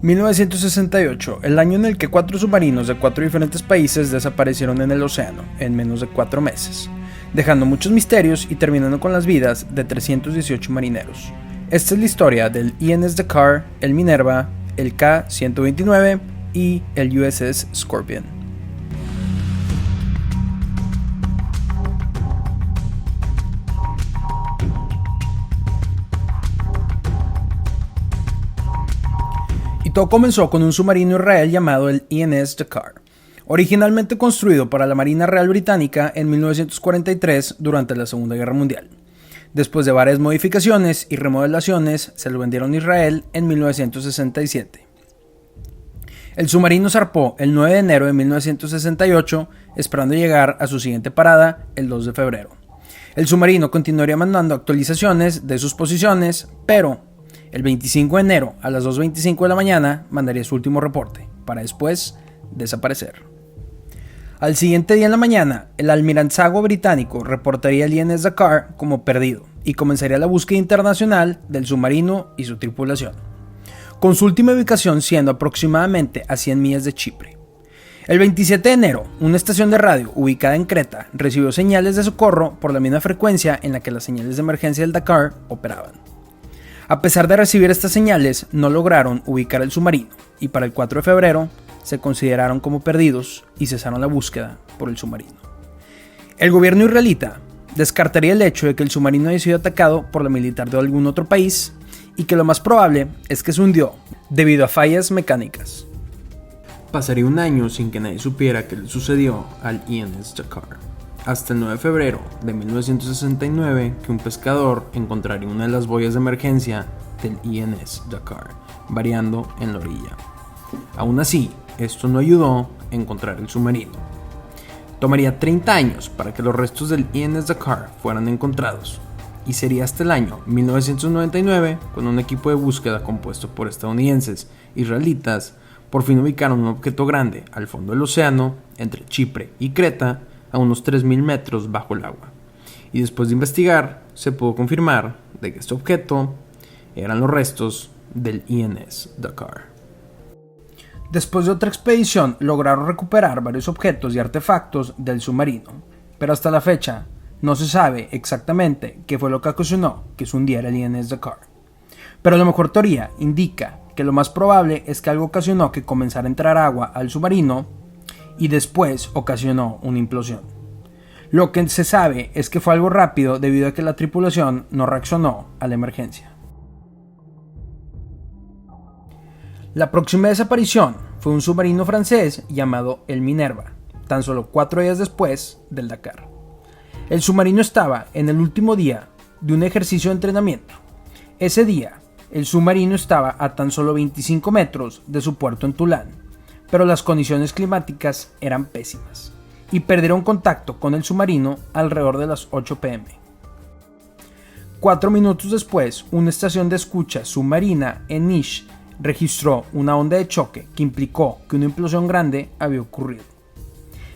1968, el año en el que 4 submarinos de 4 diferentes países desaparecieron en el océano en menos de 4 meses, dejando muchos misterios y terminando con las vidas de 318 marineros. Esta es la historia del INS Dakar, el Minerva, el K-129 y el USS Scorpion. Y todo comenzó con un submarino israelí llamado el INS Dakar, originalmente construido para la Marina Real Británica en 1943 durante la Segunda Guerra Mundial. Después de varias modificaciones y remodelaciones, se lo vendieron a Israel en 1967. El submarino zarpó el 9 de enero de 1968, esperando llegar a su siguiente parada el 2 de febrero. El submarino continuaría mandando actualizaciones de sus posiciones, pero el 25 de enero a las 2:25 de la mañana mandaría su último reporte, para después desaparecer. Al siguiente día en la mañana, el almirantazgo británico reportaría el INS Dakar como perdido y comenzaría la búsqueda internacional del submarino y su tripulación, con su última ubicación siendo aproximadamente a 100 millas de Chipre. El 27 de enero, una estación de radio ubicada en Creta recibió señales de socorro por la misma frecuencia en la que las señales de emergencia del Dakar operaban. A pesar de recibir estas señales, no lograron ubicar el submarino y para el 4 de febrero se consideraron como perdidos y cesaron la búsqueda por el submarino. El gobierno israelita descartaría el hecho de que el submarino haya sido atacado por la militar de algún otro país y que lo más probable es que se hundió debido a fallas mecánicas. Pasaría un año sin que nadie supiera qué le sucedió al INS Dakar, hasta el 9 de febrero de 1969 que un pescador encontraría una de las boyas de emergencia del INS Dakar, variando en la orilla. Aún así, esto no ayudó a encontrar el submarino. Tomaría 30 años para que los restos del INS Dakar fueran encontrados, y sería hasta el año 1999 cuando un equipo de búsqueda compuesto por estadounidenses e israelitas por fin ubicaron un objeto grande al fondo del océano entre Chipre y Creta a unos 3.000 metros bajo el agua. Y después de investigar, se pudo confirmar de que este objeto eran los restos del INS Dakar. Después de otra expedición, lograron recuperar varios objetos y artefactos del submarino, pero hasta la fecha no se sabe exactamente qué fue lo que ocasionó que se hundiera el INS Dakar. Pero la mejor teoría indica que lo más probable es que algo ocasionó que comenzara a entrar agua al submarino y después ocasionó una implosión. Lo que se sabe es que fue algo rápido debido a que la tripulación no reaccionó a la emergencia. La próxima desaparición fue un submarino francés llamado el Minerva, tan solo 4 días después del Dakar. El submarino estaba en el último día de un ejercicio de entrenamiento. Ese día, el submarino estaba a tan solo 25 metros de su puerto en Toulon, pero las condiciones climáticas eran pésimas y perdieron contacto con el submarino alrededor de las 8 p.m. 4 minutos después, una estación de escucha submarina en Niš registró una onda de choque que implicó que una implosión grande había ocurrido.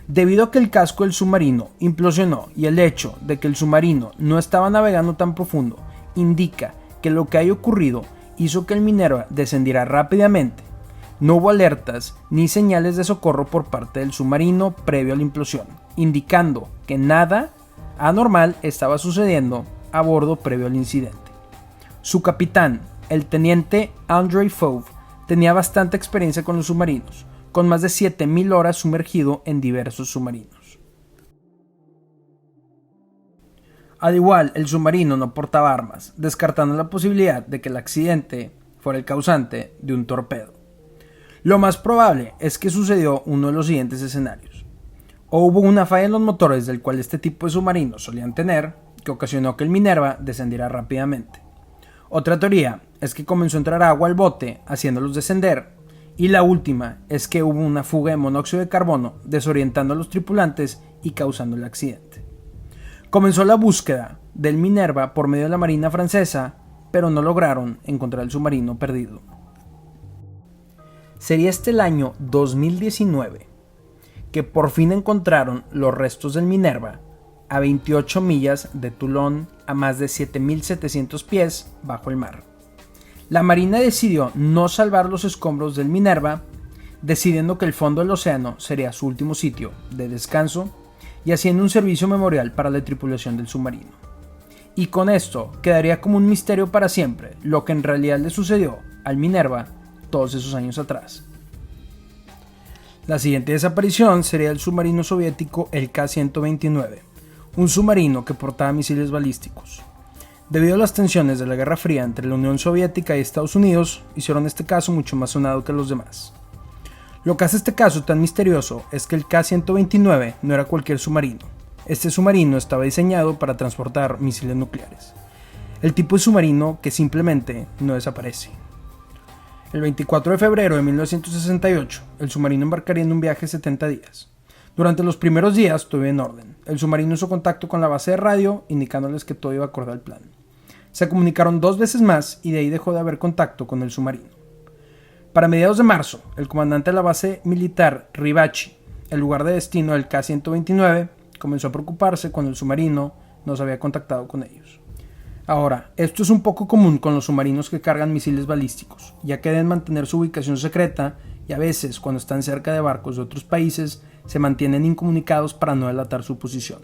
Debido a que el casco del submarino implosionó y el hecho de que el submarino no estaba navegando tan profundo indica que lo que haya ocurrido hizo que el Minerva descendiera rápidamente. No hubo alertas ni señales de socorro por parte del submarino previo a la implosión, indicando que nada anormal estaba sucediendo a bordo previo al incidente. Su capitán, el teniente Andrei Fauve, tenía bastante experiencia con los submarinos, con más de 7.000 horas sumergido en diversos submarinos. Al igual, el submarino no portaba armas, descartando la posibilidad de que el accidente fuera el causante de un torpedo. Lo más probable es que sucedió uno de los siguientes escenarios. O hubo una falla en los motores del cual este tipo de submarinos solían tener, que ocasionó que el Minerva descendiera rápidamente. Otra teoría es que comenzó a entrar agua al bote, haciéndolos descender. Y la última es que hubo una fuga de monóxido de carbono, desorientando a los tripulantes y causando el accidente. Comenzó la búsqueda del Minerva por medio de la Marina francesa, pero no lograron encontrar el submarino perdido. Sería este el año 2019 que por fin encontraron los restos del Minerva a 28 millas de Toulon, a más de 7.700 pies bajo el mar. La Marina decidió no salvar los escombros del Minerva, decidiendo que el fondo del océano sería su último sitio de descanso y haciendo un servicio memorial para la tripulación del submarino. Y con esto quedaría como un misterio para siempre lo que en realidad le sucedió al Minerva todos esos años atrás. La siguiente desaparición sería el submarino soviético el K-129, un submarino que portaba misiles balísticos. Debido a las tensiones de la Guerra Fría entre la Unión Soviética y Estados Unidos, hicieron este caso mucho más sonado que los demás. Lo que hace este caso tan misterioso es que el K-129 no era cualquier submarino. Este submarino estaba diseñado para transportar misiles nucleares. El tipo de submarino que simplemente no desaparece. El 24 de febrero de 1968, el submarino embarcaría en un viaje de 70 días. Durante los primeros días todo iba en orden. El submarino hizo contacto con la base de radio, indicándoles que todo iba acorde al plan. Se comunicaron 2 veces más y de ahí dejó de haber contacto con el submarino. Para mediados de marzo, el comandante de la base militar Ribachi, el lugar de destino del K-129, comenzó a preocuparse cuando el submarino no se había contactado con ellos. Ahora, esto es un poco común con los submarinos que cargan misiles balísticos, ya que deben mantener su ubicación secreta y a veces, cuando están cerca de barcos de otros países, se mantienen incomunicados para no delatar su posición.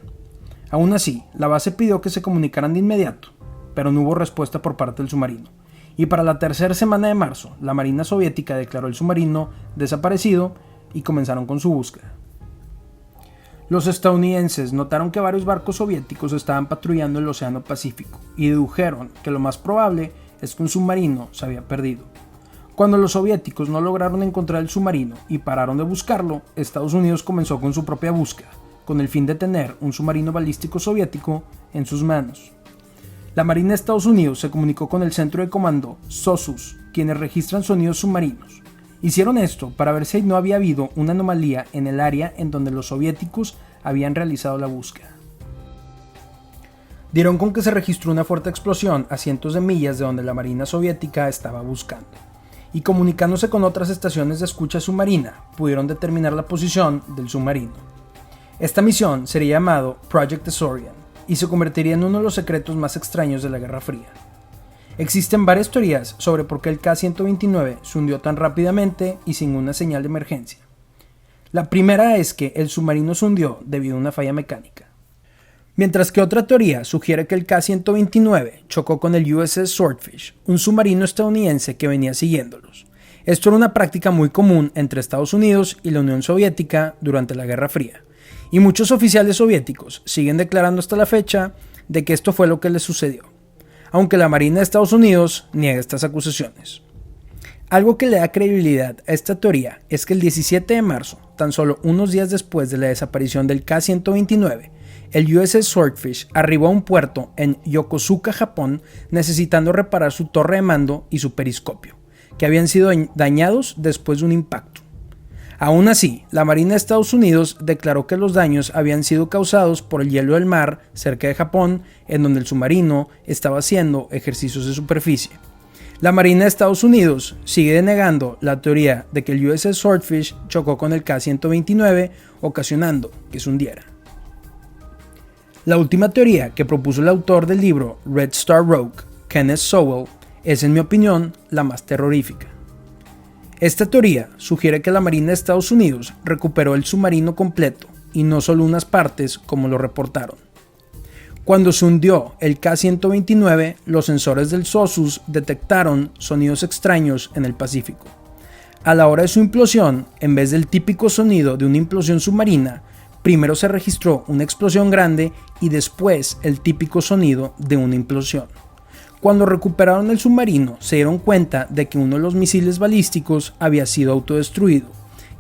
Aún así, la base pidió que se comunicaran de inmediato, pero no hubo respuesta por parte del submarino. Y para la tercera semana de marzo, la Marina Soviética declaró el submarino desaparecido y comenzaron con su búsqueda. Los estadounidenses notaron que varios barcos soviéticos estaban patrullando el Océano Pacífico y dedujeron que lo más probable es que un submarino se había perdido. Cuando los soviéticos no lograron encontrar el submarino y pararon de buscarlo, Estados Unidos comenzó con su propia búsqueda, con el fin de tener un submarino balístico soviético en sus manos. La Marina de Estados Unidos se comunicó con el centro de comando SOSUS, quienes registran sonidos submarinos. Hicieron esto para ver si no había habido una anomalía en el área en donde los soviéticos habían realizado la búsqueda. Dieron con que se registró una fuerte explosión a cientos de millas de donde la Marina Soviética estaba buscando, y comunicándose con otras estaciones de escucha submarina, pudieron determinar la posición del submarino. Esta misión sería llamado Project Azorian y se convertiría en uno de los secretos más extraños de la Guerra Fría. Existen varias teorías sobre por qué el K-129 se hundió tan rápidamente y sin una señal de emergencia. La primera es que el submarino se hundió debido a una falla mecánica. Mientras que otra teoría sugiere que el K-129 chocó con el USS Swordfish, un submarino estadounidense que venía siguiéndolos. Esto era una práctica muy común entre Estados Unidos y la Unión Soviética durante la Guerra Fría, y muchos oficiales soviéticos siguen declarando hasta la fecha de que esto fue lo que les sucedió, aunque la Marina de Estados Unidos niega estas acusaciones. Algo que le da credibilidad a esta teoría es que el 17 de marzo, tan solo unos días después de la desaparición del K-129, el USS Swordfish arribó a un puerto en Yokosuka, Japón, necesitando reparar su torre de mando y su periscopio, que habían sido dañados después de un impacto. Aún así, la Marina de Estados Unidos declaró que los daños habían sido causados por el hielo del mar cerca de Japón, en donde el submarino estaba haciendo ejercicios de superficie. La Marina de Estados Unidos sigue denegando la teoría de que el USS Swordfish chocó con el K-129, ocasionando que se hundiera. La última teoría que propuso el autor del libro Red Star Rogue, Kenneth Sowell, es en mi opinión la más terrorífica. Esta teoría sugiere que la Marina de Estados Unidos recuperó el submarino completo y no solo unas partes como lo reportaron. Cuando se hundió el K-129, los sensores del SOSUS detectaron sonidos extraños en el Pacífico. A la hora de su implosión, en vez del típico sonido de una implosión submarina, primero se registró una explosión grande y después el típico sonido de una implosión. Cuando recuperaron el submarino, se dieron cuenta de que uno de los misiles balísticos había sido autodestruido,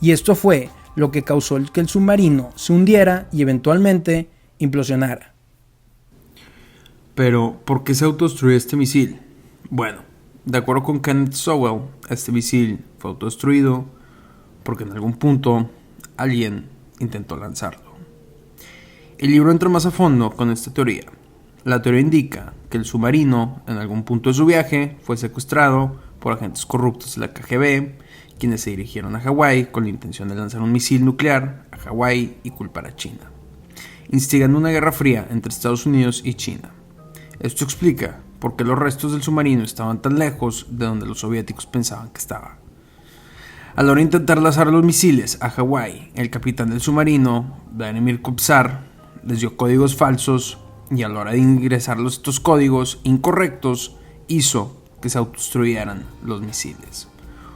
y esto fue lo que causó que el submarino se hundiera y eventualmente implosionara. Pero, ¿por qué se autodestruyó este misil? Bueno, de acuerdo con Kenneth Sowell, este misil fue autodestruido porque en algún punto alguien intentó lanzarlo. El libro entra más a fondo con esta teoría. La teoría indica que el submarino, en algún punto de su viaje, fue secuestrado por agentes corruptos de la KGB, quienes se dirigieron a Hawái con la intención de lanzar un misil nuclear a Hawái y culpar a China, instigando una guerra fría entre Estados Unidos y China. Esto explica por qué los restos del submarino estaban tan lejos de donde los soviéticos pensaban que estaba. A la hora de intentar lanzar los misiles a Hawái, el capitán del submarino, Vladimir Kovsar, les dio códigos falsos y a la hora de ingresar estos códigos incorrectos hizo que se autodestruyeran los misiles,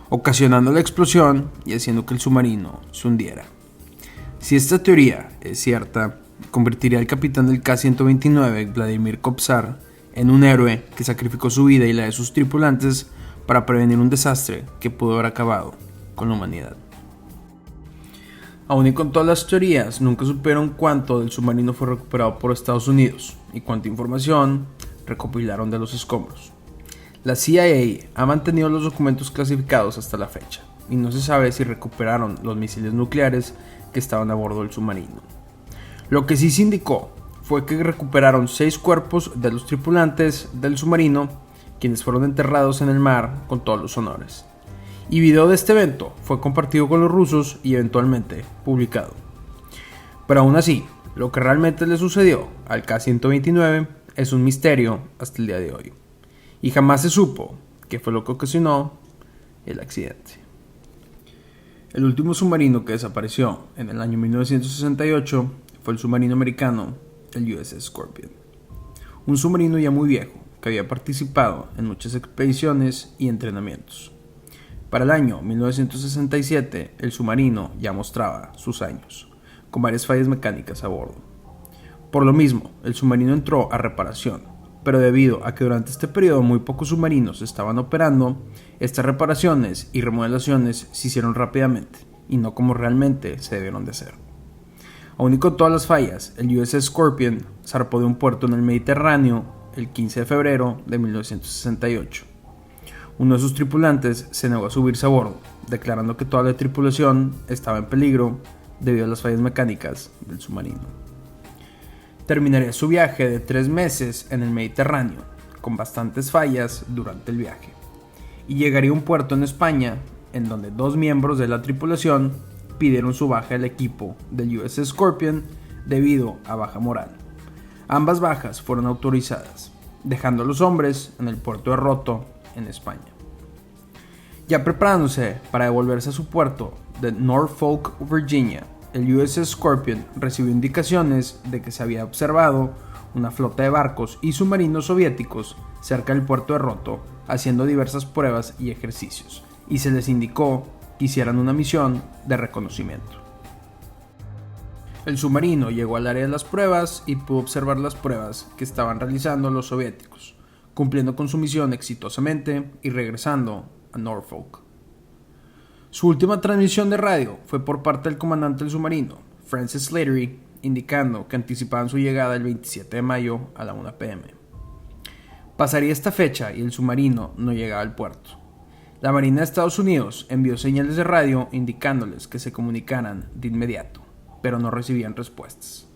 ocasionando la explosión y haciendo que el submarino se hundiera. Si esta teoría es cierta, convertiría al capitán del K-129, Vladimir Kovsar, en un héroe que sacrificó su vida y la de sus tripulantes para prevenir un desastre que pudo haber acabado con la humanidad. Aún y con todas las teorías, nunca supieron cuánto del submarino fue recuperado por Estados Unidos y cuánta información recopilaron de los escombros. La CIA ha mantenido los documentos clasificados hasta la fecha y no se sabe si recuperaron los misiles nucleares que estaban a bordo del submarino. Lo que sí se indicó fue que recuperaron 6 cuerpos de los tripulantes del submarino, quienes fueron enterrados en el mar con todos los honores. Y video de este evento fue compartido con los rusos y eventualmente publicado. Pero aún así, lo que realmente le sucedió al K-129 es un misterio hasta el día de hoy. Y jamás se supo qué fue lo que ocasionó el accidente. El último submarino que desapareció en el año 1968 fue el submarino americano, el USS Scorpion. Un submarino ya muy viejo que había participado en muchas expediciones y entrenamientos. Para el año 1967, el submarino ya mostraba sus años, con varias fallas mecánicas a bordo. Por lo mismo, el submarino entró a reparación, pero debido a que durante este periodo muy pocos submarinos estaban operando, estas reparaciones y remodelaciones se hicieron rápidamente y no como realmente se debieron de hacer. Aún y con todas las fallas, el USS Scorpion zarpó de un puerto en el Mediterráneo el 15 de febrero de 1968. Uno de sus tripulantes se negó a subirse a bordo, declarando que toda la tripulación estaba en peligro debido a las fallas mecánicas del submarino. Terminaría su viaje de 3 meses en el Mediterráneo, con bastantes fallas durante el viaje, y llegaría a un puerto en España, en donde 2 miembros de la tripulación pidieron su baja del equipo del USS Scorpion debido a baja moral. Ambas bajas fueron autorizadas, dejando a los hombres en el puerto de Roto, en España. Ya preparándose para devolverse a su puerto de Norfolk, Virginia, el USS Scorpion recibió indicaciones de que se había observado una flota de barcos y submarinos soviéticos cerca del puerto de Roto haciendo diversas pruebas y ejercicios, y se les indicó que hicieran una misión de reconocimiento. El submarino llegó al área de las pruebas y pudo observar las pruebas que estaban realizando los soviéticos, cumpliendo con su misión exitosamente y regresando a Norfolk. Su última transmisión de radio fue por parte del comandante del submarino, Francis Slattery, indicando que anticipaban su llegada el 27 de mayo a la 1 p.m. Pasaría esta fecha y el submarino no llegaba al puerto. La Marina de Estados Unidos envió señales de radio indicándoles que se comunicaran de inmediato, pero no recibían respuestas.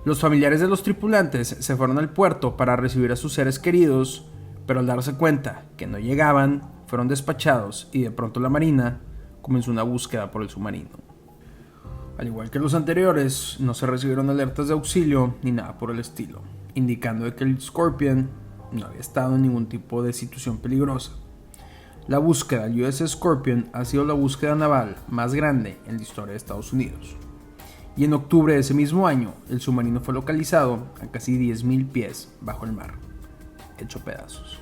Los familiares de los tripulantes se fueron al puerto para recibir a sus seres queridos, pero al darse cuenta que no llegaban, fueron despachados y de pronto la Marina comenzó una búsqueda por el submarino. Al igual que los anteriores, no se recibieron alertas de auxilio ni nada por el estilo, indicando que el Scorpion no había estado en ningún tipo de situación peligrosa. La búsqueda del USS Scorpion ha sido la búsqueda naval más grande en la historia de Estados Unidos. Y en octubre de ese mismo año, el submarino fue localizado a casi 10.000 pies bajo el mar, hecho pedazos.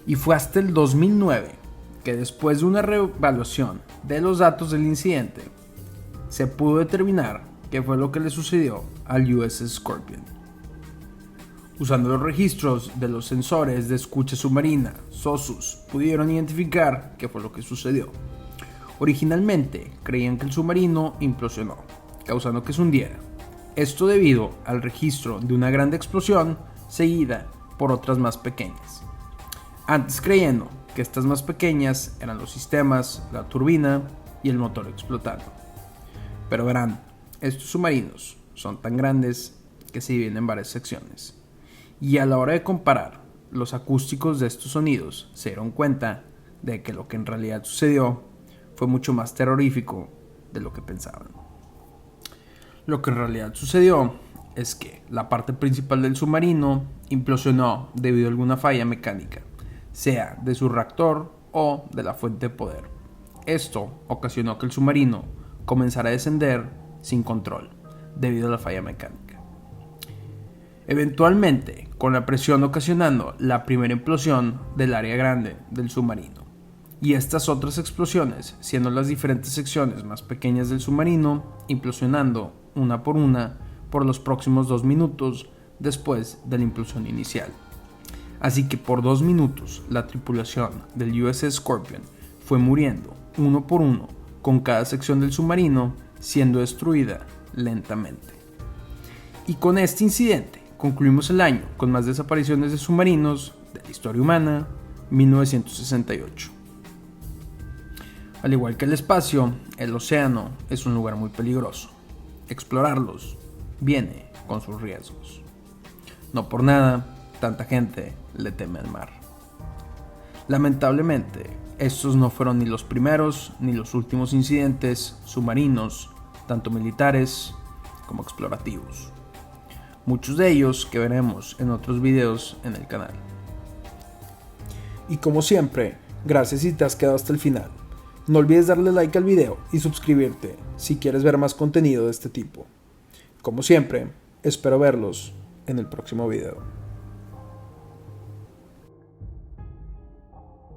Y fue hasta el 2009 que, después de una reevaluación de los datos del incidente, se pudo determinar qué fue lo que le sucedió al USS Scorpion. Usando los registros de los sensores de escucha submarina, SOSUS, pudieron identificar qué fue lo que sucedió. Originalmente creían que el submarino implosionó, causando que se hundiera. Esto debido al registro de una gran explosión seguida por otras más pequeñas. Antes creyendo que estas más pequeñas eran los sistemas, la turbina y el motor explotando. Pero verán, estos submarinos son tan grandes que se dividen en varias secciones. Y a la hora de comparar los acústicos de estos sonidos, se dieron cuenta de que lo que en realidad sucedió fue mucho más terrorífico de lo que pensaban. Lo que en realidad sucedió es que la parte principal del submarino implosionó debido a alguna falla mecánica, sea de su reactor o de la fuente de poder. Esto ocasionó que el submarino comenzara a descender sin control debido a la falla mecánica. Eventualmente, con la presión ocasionando la primera implosión del área grande del submarino, y estas otras explosiones siendo las diferentes secciones más pequeñas del submarino implosionando una por los próximos 2 minutos después de la implosión inicial. Así que por 2 minutos la tripulación del USS Scorpion fue muriendo uno por uno con cada sección del submarino siendo destruida lentamente. Y con este incidente concluimos el año con más desapariciones de submarinos de la historia humana, 1968. Al igual que el espacio, el océano es un lugar muy peligroso. Explorarlos viene con sus riesgos. No por nada, tanta gente le teme al mar. Lamentablemente, estos no fueron ni los primeros ni los últimos incidentes submarinos, tanto militares como explorativos. Muchos de ellos que veremos en otros videos en el canal. Y como siempre, gracias si te has quedado hasta el final. No olvides darle like al video y suscribirte si quieres ver más contenido de este tipo. Como siempre, espero verlos en el próximo video.